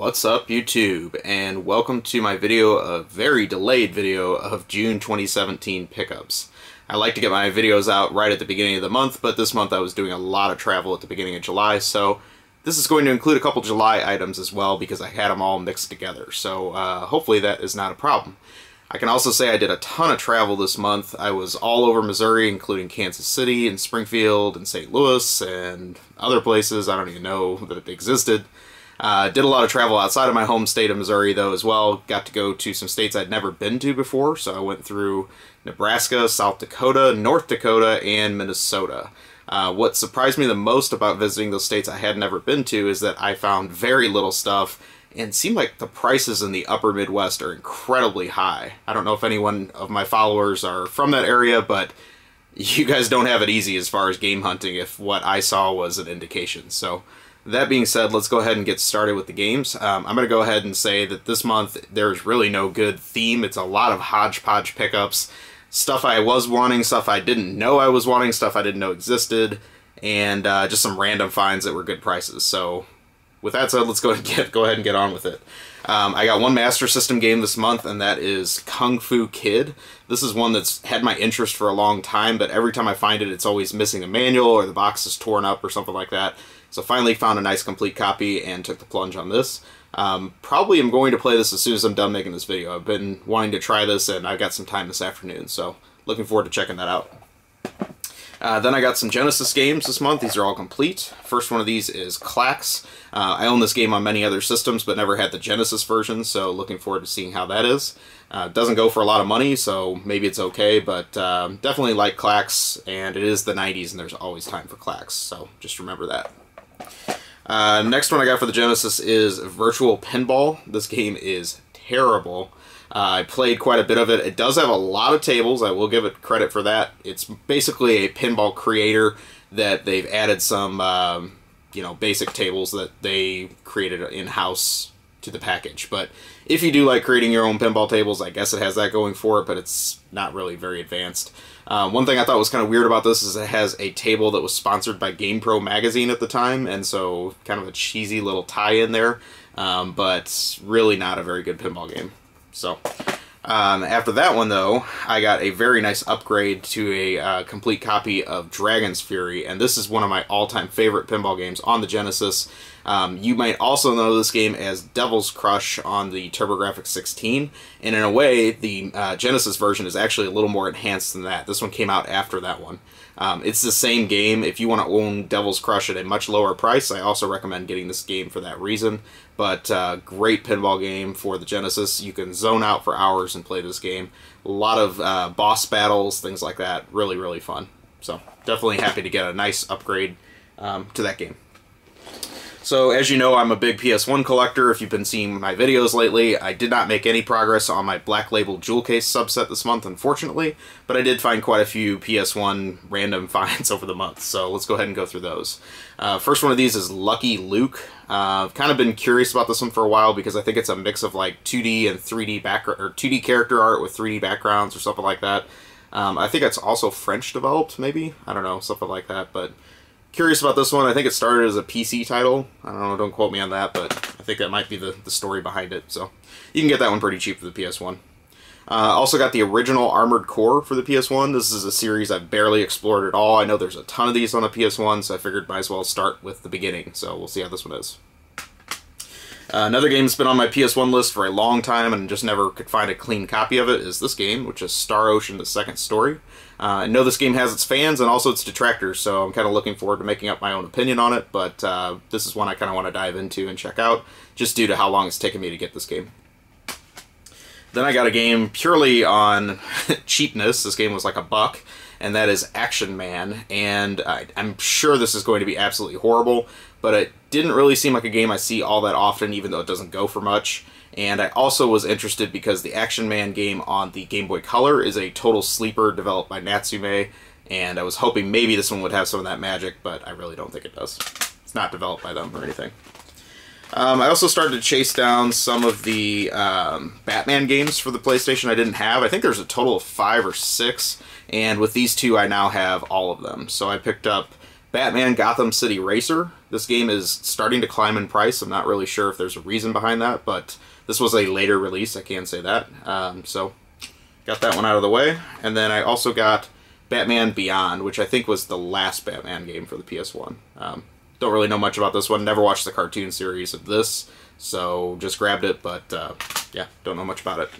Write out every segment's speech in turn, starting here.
What's up, YouTube, and welcome to my video, a very delayed video of June 2017 pickups. I like to get my videos out right at the beginning of the month, but this month I was doing a lot of travel at the beginning of July, so this is going to include a couple July items as well because I had them all mixed together, so hopefully that is not a problem. I can also say I did a ton of travel this month. I was all over Missouri, including Kansas City and Springfield and St. Louis and other places I don't even know that existed. Did a lot of travel outside of my home state of Missouri, though, as well. Got to go to some states I'd never been to before, so I went through Nebraska, South Dakota, North Dakota, and Minnesota. What surprised me the most about visiting those states I had never been to is that I found very little stuff, and it seemed like the prices in the upper Midwest are incredibly high. I don't know if anyone of my followers are from that area, but you guys don't have it easy as far as game hunting if what I saw was an indication. So that being said, let's go ahead and get started with the games. I'm going to go ahead and say that this month there's really no good theme. It's a lot of hodgepodge pickups. Stuff I was wanting, stuff I didn't know I was wanting, stuff I didn't know existed, and just some random finds that were good prices. So with that said, let's go ahead and get on with it. I got one Master System game this month, and that is Kung Fu Kid. This is one that's had my interest for a long time, but every time I find it, it's always missing a manual or the box is torn up or something like that. So finally found a nice complete copy and took the plunge on this. Probably am going to play this as soon as I'm done making this video. I've been wanting to try this, and I've got some time this afternoon, so looking forward to checking that out. Then I got some Genesis games this month. These are all complete. First one of these is Clax. I own this game on many other systems, but never had the Genesis version, so looking forward to seeing how that is. Doesn't go for a lot of money, so maybe it's okay, but definitely like Clax, and it is the 90s, and there's always time for Clax, so just remember that. Next one I got for the Genesis is Virtual Pinball. This game is terrible. I played quite a bit of it. It does have a lot of tables. I will give it credit for that. It's basically a pinball creator that they've added some, basic tables that they created in-house to the package. But if you do like creating your own pinball tables, I guess it has that going for it, but it's not really very advanced. One thing I thought was kind of weird about this is it has a table that was sponsored by GamePro magazine at the time, and so kind of a cheesy little tie-in there, but really not a very good pinball game. So after that one, though, I got a very nice upgrade to a complete copy of Dragon's Fury, and this is one of my all-time favorite pinball games on the Genesis. You might also know this game as Devil's Crush on the TurboGrafx 16, and in a way, the Genesis version is actually a little more enhanced than that. This one came out after that one. It's the same game. If you want to own Devil's Crush at a much lower price, I also recommend getting this game for that reason. But great pinball game for the Genesis. You can zone out for hours and play this game. A lot of boss battles, things like that. Really, really fun. So definitely happy to get a nice upgrade to that game. So, as you know, I'm a big PS1 collector. If you've been seeing my videos lately, I did not make any progress on my Black Label Jewel Case subset this month, unfortunately, but I did find quite a few PS1 random finds over the month, so let's go ahead and go through those. First one of these is Lucky Luke. I've kind of been curious about this one for a while because I think it's a mix of like 2D and 3D background, or 2D character art with 3D backgrounds or something like that. I think it's also French developed, maybe? I don't know, something like that, but curious about this one. I think it started as a PC title. I don't know, don't quote me on that, but I think that might be the story behind it. So you can get that one pretty cheap for the PS1. Also got the original Armored Core for the PS1. This is a series I've barely explored at all. I know there's a ton of these on the PS1, so I figured might as well start with the beginning. So we'll see how this one is. Another game that's been on my PS1 list for a long time and just never could find a clean copy of it is this game, which is Star Ocean: The Second Story. I know this game has its fans and also its detractors, so I'm kind of looking forward to making up my own opinion on it, but this is one I kind of want to dive into and check out, just due to how long it's taken me to get this game. Then I got a game purely on cheapness. This game was like $1, and that is Action Man, and I'm sure this is going to be absolutely horrible, but it didn't really seem like a game I see all that often, even though it doesn't go for much. And I also was interested because the Action Man game on the Game Boy Color is a total sleeper developed by Natsume, and I was hoping maybe this one would have some of that magic, but I really don't think it does. It's not developed by them or anything. I also started to chase down some of the Batman games for the PlayStation I didn't have. I think there's a total of 5 or 6, and with these two I now have all of them. So I picked up Batman Gotham City Racer. This game is starting to climb in price. I'm not really sure if there's a reason behind that, but this was a later release, I can say that. So, got that one out of the way. And then I also got Batman Beyond, which I think was the last Batman game for the PS1. Don't really know much about this one. Never watched the cartoon series of this, so just grabbed it, but yeah, don't know much about it.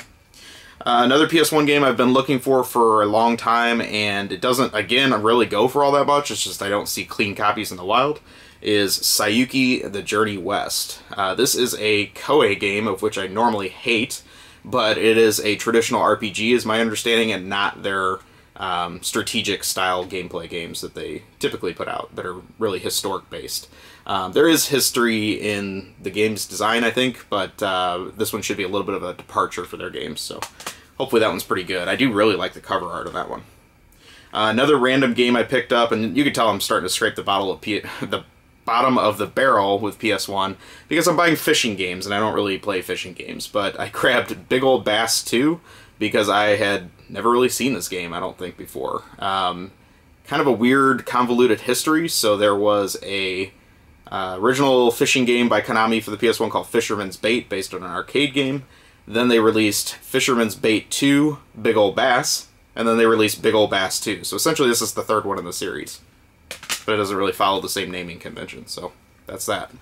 Another PS1 game I've been looking for a long time, and it doesn't, again, really go for all that much. It's just I don't see clean copies in the wild, is Sayuki The Journey West. This is a Koei game, of which I normally hate, but it is a traditional RPG, is my understanding, and not their strategic style gameplay games that they typically put out that are really historic based. There is history in the game's design, I think, but this one should be a little bit of a departure for their games, so hopefully that one's pretty good. I do really like the cover art of that one. Another random game I picked up, and you can tell I'm starting to scrape the bottom of the barrel with PS1 because I'm buying fishing games and I don't really play fishing games, but I grabbed Big Ol' Bass 2 because I had never really seen this game, I don't think, before. Kind of a weird, convoluted history. So there was a original fishing game by Konami for the PS1 called Fisherman's Bait, based on an arcade game. Then they released Fisherman's Bait 2, Big Ol' Bass, and then they released Big Ol' Bass 2. So essentially this is the third one in the series. But it doesn't really follow the same naming convention, so that's that.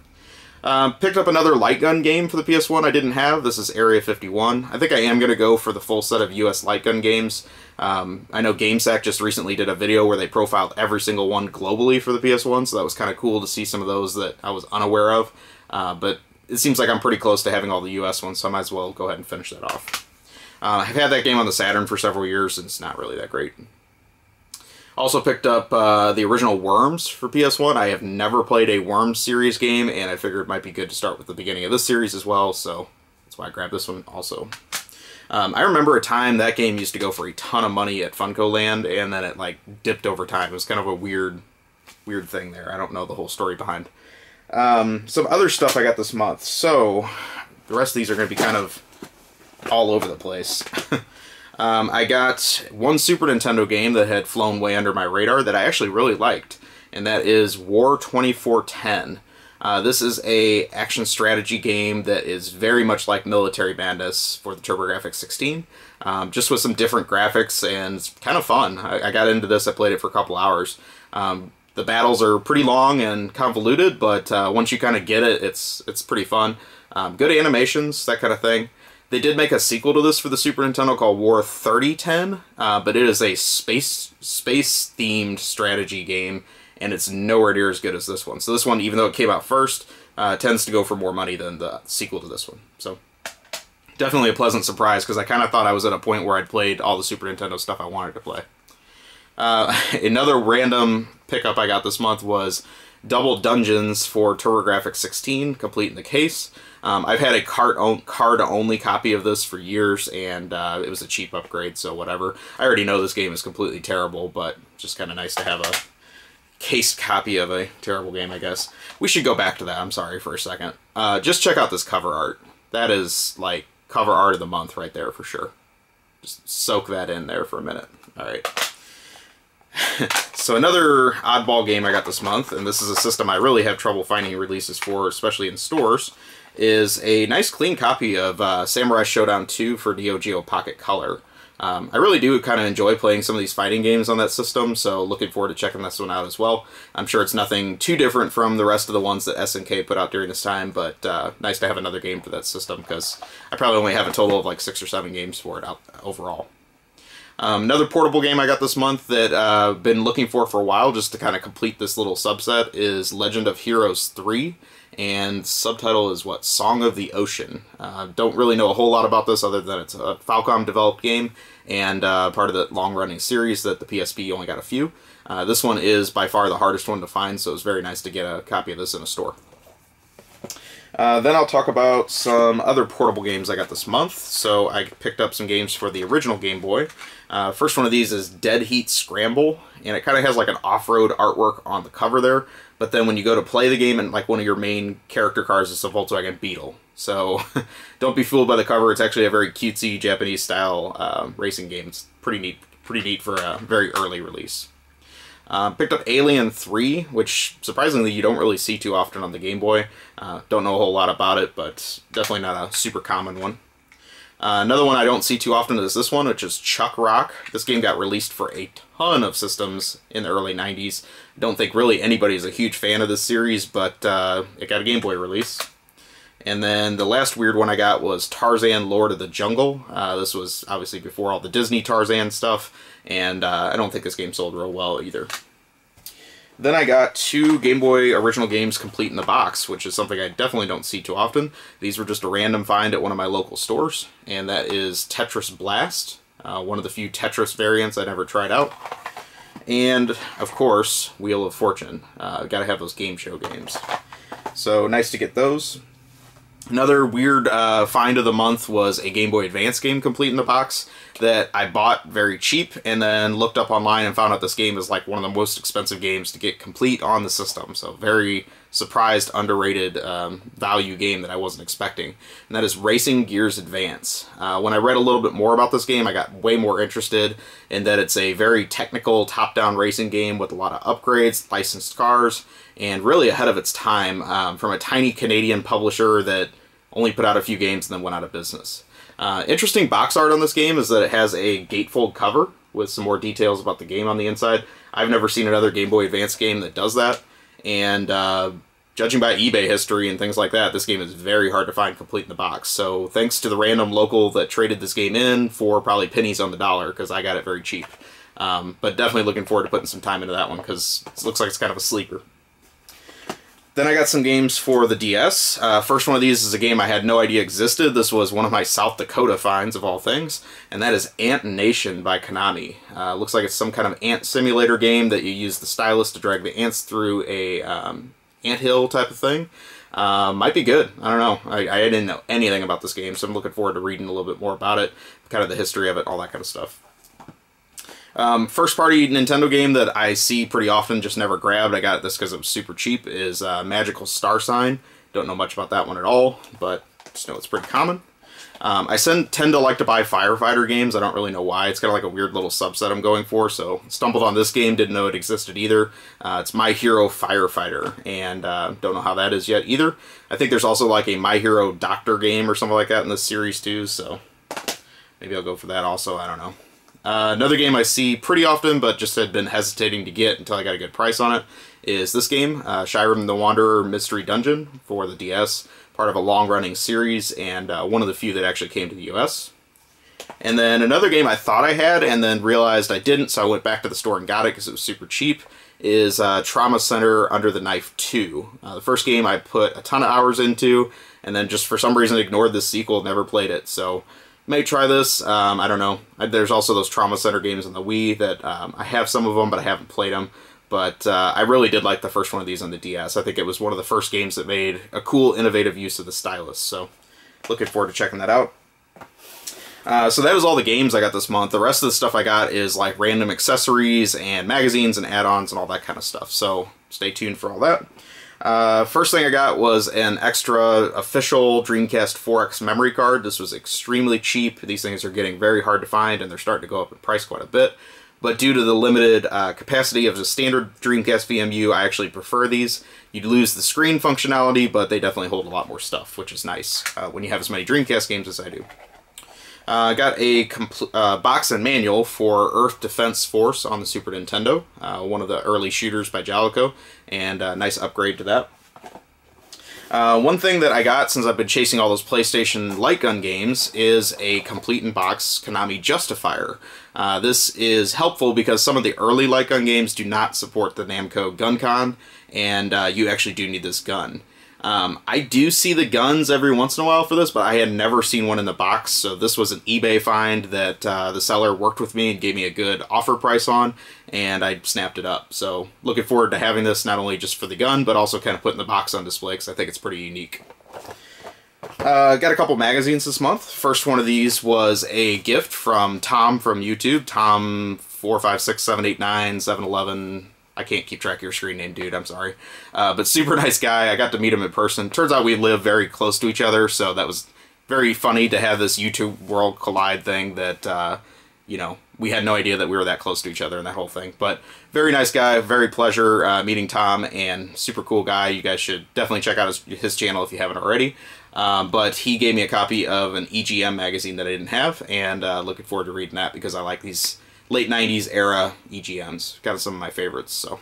Picked up another light gun game for the PS1 I didn't have. This is Area 51. I think I am going to go for the full set of US light gun games. I know GameSack just recently did a video where they profiled every single one globally for the PS1, so that was kind of cool to see some of those that I was unaware of. But it seems like I'm pretty close to having all the US ones, so I might as well go ahead and finish that off. I've had that game on the Saturn for several years, and it's not really that great. Also picked up the original Worms for PS1. I have never played a Worms series game, and I figured it might be good to start with the beginning of this series as well, so that's why I grabbed this one also. I remember a time that game used to go for a ton of money at Funko Land, and then it like dipped over time. It was kind of a weird thing there. I don't know the whole story behind. Some other stuff I got this month. So the rest of these are going to be kind of all over the place. I got one Super Nintendo game that had flown way under my radar that I actually really liked, and that is War 2410. This is a action strategy game that is very much like Military Madness for the TurboGrafx 16, just with some different graphics, and it's kind of fun. I got into this, I played it for a couple hours. The battles are pretty long and convoluted, but once you kind of get it, it's pretty fun. Good animations, that kind of thing. They did make a sequel to this for the Super Nintendo called War 3010, but it is a space-themed strategy game, and it's nowhere near as good as this one. So this one, even though it came out first, tends to go for more money than the sequel to this one. So definitely a pleasant surprise, because I kind of thought I was at a point where I'd played all the Super Nintendo stuff I wanted to play. Another random pickup I got this month was Double Dungeons for TurboGrafx 16, complete in the case. I've had a card-only copy of this for years, and it was a cheap upgrade, so whatever. I already know this game is completely terrible, but just kind of nice to have a cased copy of a terrible game, I guess. We should go back to that, I'm sorry, for a second. Just check out this cover art. That is, like, cover art of the month right there, for sure. Just soak that in there for a minute. Alright. So another oddball game I got this month, and this is a system I really have trouble finding releases for, especially in stores, is a nice clean copy of Samurai Showdown 2 for Neo Geo Pocket Color. I really do kind of enjoy playing some of these fighting games on that system, so looking forward to checking this one out as well. I'm sure it's nothing too different from the rest of the ones that SNK put out during this time, but nice to have another game for that system, because I probably only have a total of like 6 or 7 games for it out overall. Another portable game I got this month that I've been looking for a while just to kind of complete this little subset is Legend of Heroes 3, and subtitle is what? Song of the Ocean. Don't really know a whole lot about this other than it's a Falcom developed game and part of the long-running series that the PSP only got a few. This one is by far the hardest one to find, so it's very nice to get a copy of this in a store. Then I'll talk about some other portable games I got this month. So I picked up some games for the original Game Boy. First one of these is Dead Heat Scramble, and it kind of has like an off-road artwork on the cover there, but then when you go to play the game, and like one of your main character cars is a Volkswagen Beetle. So don't be fooled by the cover. It's actually a very cutesy Japanese style racing game. It's pretty neat for a very early release. Picked up Alien 3, which surprisingly you don't really see too often on the Game Boy. Don't know a whole lot about it, but definitely not a super common one. Another one I don't see too often is this one, which is Chuck Rock. This game got released for a ton of systems in the early 90s. Don't think really anybody's a huge fan of this series, but it got a Game Boy release. And then the last weird one I got was Tarzan Lord of the Jungle. This was obviously before all the Disney Tarzan stuff, and I don't think this game sold real well either. Then I got 2 Game Boy original games complete in the box, which is something I definitely don't see too often. These were just a random find at one of my local stores, and that is Tetris Blast, one of the few Tetris variants I never tried out. And, of course, Wheel of Fortune. Gotta have those game show games. So, nice to get those. Another weird find of the month was a Game Boy Advance game complete in the box that I bought very cheap and then looked up online and found out this game is like one of the most expensive games to get complete on the system. So very surprised, underrated value game that I wasn't expecting. And that is Racing Gears Advance. When I read a little bit more about this game, I got way more interested in that it's a very technical top-down racing game with a lot of upgrades, licensed cars, and really ahead of its time from a tiny Canadian publisher that only put out a few games and then went out of business. Interesting box art on this game is that it has a gatefold cover with some more details about the game on the inside. I've never seen another Game Boy Advance game that does that, and judging by eBay history and things like that, this game is very hard to find complete in the box. So thanks to the random local that traded this game in for probably pennies on the dollar, because I got it very cheap. But definitely looking forward to putting some time into that one, because it looks like it's kind of a sleeper. Then I got some games for the DS. First one of these is a game I had no idea existed. This was one of my South Dakota finds, of all things, and that is Ant Nation by Konami. Looks like it's some kind of ant simulator game that you use the stylus to drag the ants through a anthill type of thing. Might be good. I don't know. I didn't know anything about this game, so I'm looking forward to reading a little bit more about it, kind of the history of it, all that kind of stuff. First party Nintendo game that I see pretty often, just never grabbed, I got this because it was super cheap, is Magical Star Sign. Don't know much about that one at all, but just know it's pretty common. I tend to like to buy firefighter games. I don't really know why. It's kind of like a weird little subset I'm going for, so stumbled on this game, didn't know it existed either. It's My Hero Firefighter, and don't know how that is yet either. I think there's also like a My Hero Doctor game or something like that in this series too, so maybe I'll go for that also, I don't know. Another game I see pretty often, but just had been hesitating to get until I got a good price on it, is this game, Shyrim the Wanderer Mystery Dungeon for the DS, part of a long-running series, and one of the few that actually came to the US. And then another game I thought I had, and then realized I didn't, so I went back to the store and got it because it was super cheap, is Trauma Center Under the Knife 2. The first game I put a ton of hours into, and then just for some reason ignored the sequel, never played it, so may try this. I don't know. There's also those Trauma Center games on the Wii that I have some of them, but I haven't played them. But I really did like the first one of these on the DS. I think it was one of the first games that made a cool, innovative use of the stylus. So looking forward to checking that out. So that was all the games I got this month. The rest of the stuff I got is like random accessories and magazines and add-ons and all that kind of stuff. So stay tuned for all that. First thing I got was an extra official Dreamcast 4X memory card. This was extremely cheap. These things are getting very hard to find, and they're starting to go up in price quite a bit. But due to the limited capacity of the standard Dreamcast VMU, I actually prefer these. You'd lose the screen functionality, but they definitely hold a lot more stuff, which is nice when you have as many Dreamcast games as I do. I got a box and manual for Earth Defense Force on the Super Nintendo, one of the early shooters by Jaleco, and a nice upgrade to that. One thing that I got since I've been chasing all those PlayStation lightgun games is a complete-in-box Konami Justifier. This is helpful because some of the early lightgun games do not support the Namco GunCon, and you actually do need this gun. I do see the guns every once in a while for this, but I had never seen one in the box, so this was an eBay find that the seller worked with me and gave me a good offer price on, and I snapped it up. So looking forward to having this not only just for the gun, but also kind of putting the box on display, because I think it's pretty unique. Got a couple magazines this month. First one of these was a gift from Tom from YouTube, Tom45678971. I can't keep track of your screen name, dude, I'm sorry. But super nice guy. I got to meet him in person. Turns out we live very close to each other, so that was very funny to have this YouTube world collide thing that, you know, we had no idea that we were that close to each other and that whole thing. But very nice guy, very pleasure meeting Tom, and super cool guy. You guys should definitely check out his channel if you haven't already. But he gave me a copy of an EGM magazine that I didn't have, and looking forward to reading that because I like these late 90s era EGMs. Got some of my favorites, so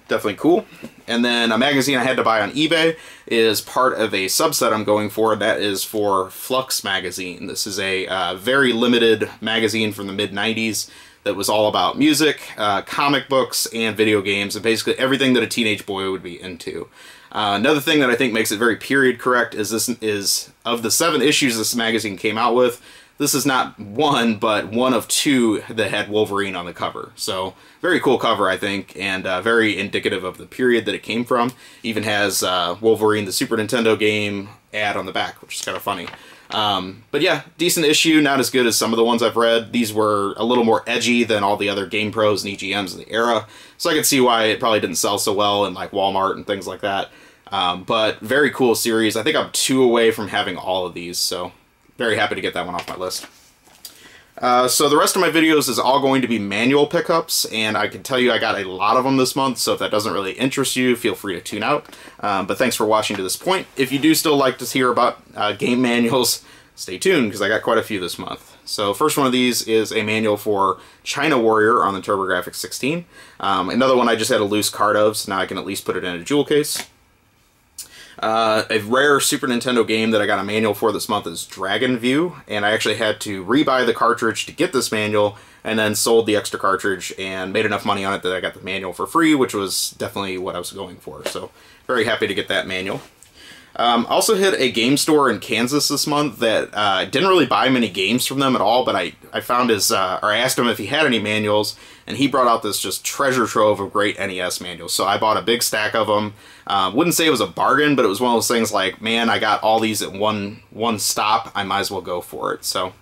definitely cool. And then a magazine I had to buy on eBay is part of a subset I'm going for. That is for Flux magazine. This is a very limited magazine from the mid-90s that was all about music, comic books, and video games, and basically everything that a teenage boy would be into. Another thing that I think makes it very period correct is this is, of the 7 issues this magazine came out with, this is not one, but one of 2 that had Wolverine on the cover. So, very cool cover, I think, and very indicative of the period that it came from. Even has Wolverine, the Super Nintendo game, ad on the back, which is kind of funny. But yeah, decent issue, not as good as some of the ones I've read. These were a little more edgy than all the other Game Pros and EGMs in the era, so I could see why it probably didn't sell so well in like Walmart and things like that. But very cool series. I think I'm 2 away from having all of these, so very happy to get that one off my list. So the rest of my videos is all going to be manual pickups, and I can tell you I got a lot of them this month, so if that doesn't really interest you, feel free to tune out. But thanks for watching to this point. If you do still like to hear about game manuals, stay tuned, because I got quite a few this month. So first one of these is a manual for China Warrior on the TurboGrafx 16. Another one I just had a loose card of, so now I can at least put it in a jewel case. A rare Super Nintendo game that I got a manual for this month is Dragon View, and I actually had to rebuy the cartridge to get this manual, and then sold the extra cartridge and made enough money on it that I got the manual for free, which was definitely what I was going for. So very happy to get that manual. Also hit a game store in Kansas this month that didn't really buy many games from them at all, but I found his, or I asked him if he had any manuals, and he brought out this just treasure trove of great NES manuals. So I bought a big stack of them. Wouldn't say it was a bargain, but it was one of those things like, man, I got all these at one stop, I might as well go for it. So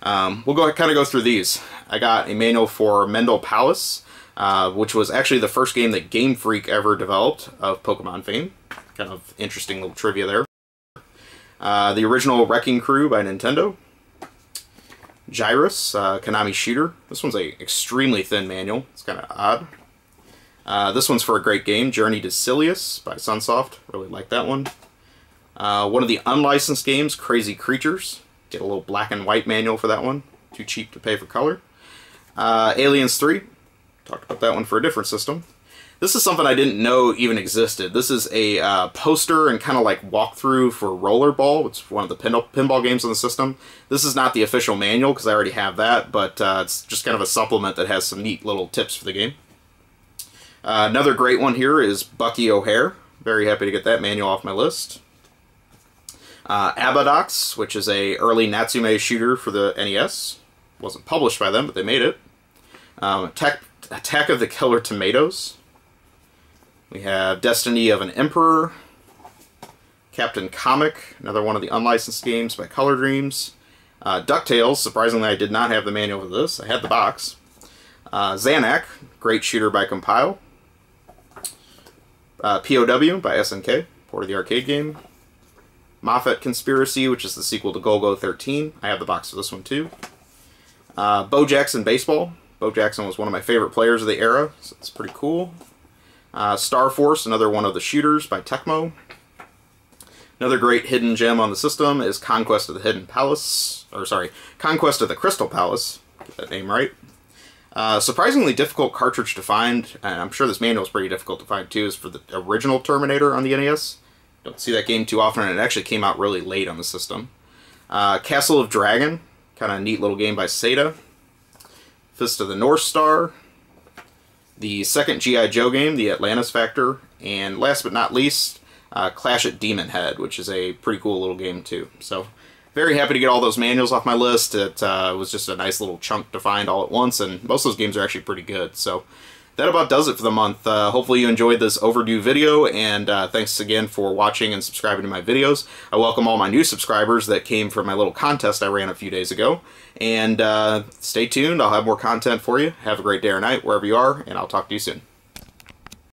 we'll kind of go through these. I got a manual for Mendel Palace, which was actually the first game that Game Freak ever developed of Pokemon fame. Kind of interesting little trivia there. The original Wrecking Crew by Nintendo. Gyrus, Konami shooter. This one's a extremely thin manual. It's kind of odd. This one's for a great game, Journey to Silius by Sunsoft. Really like that one. One of the unlicensed games, Crazy Creatures. Get a little black and white manual for that one. Too cheap to pay for color. Aliens 3. Talked about that one for a different system. This is something I didn't know even existed. This is a poster and kind of like walkthrough for Rollerball. It's one of the pinball games on the system. This is not the official manual because I already have that, but it's just kind of a supplement that has some neat little tips for the game. Another great one here is Bucky O'Hare. Very happy to get that manual off my list. Abadox, which is a early Natsume shooter for the NES. Wasn't published by them, but they made it. Attack of the Killer Tomatoes. We have Destiny of an Emperor, Captain Comic, another one of the unlicensed games by Color Dreams, DuckTales, surprisingly I did not have the manual for this, I had the box, Xanac, great shooter by Compile, POW by SNK, port of the arcade game, Moffat Conspiracy, which is the sequel to Golgo 13, I have the box for this one too, Bo Jackson Baseball. Bo Jackson was one of my favorite players of the era, so it's pretty cool. Star Force, another one of the shooters by Tecmo. Another great hidden gem on the system is Conquest of the Hidden Palace, or sorry, Conquest of the Crystal Palace. Get that name right. Surprisingly difficult cartridge to find, and I'm sure this manual is pretty difficult to find too, is for the original Terminator on the NES. Don't see that game too often, and it actually came out really late on the system. Castle of Dragon, kind of a neat little game by Sega. Fist of the North Star. The second G.I. Joe game, the Atlantis Factor, and last but not least, Clash at Demon Head, which is a pretty cool little game too. So, very happy to get all those manuals off my list. It was just a nice little chunk to find all at once, and most of those games are actually pretty good. So, that about does it for the month. Hopefully you enjoyed this overdue video, and thanks again for watching and subscribing to my videos. I welcome all my new subscribers that came from my little contest I ran a few days ago. And stay tuned, I'll have more content for you. Have a great day or night wherever you are, and I'll talk to you soon.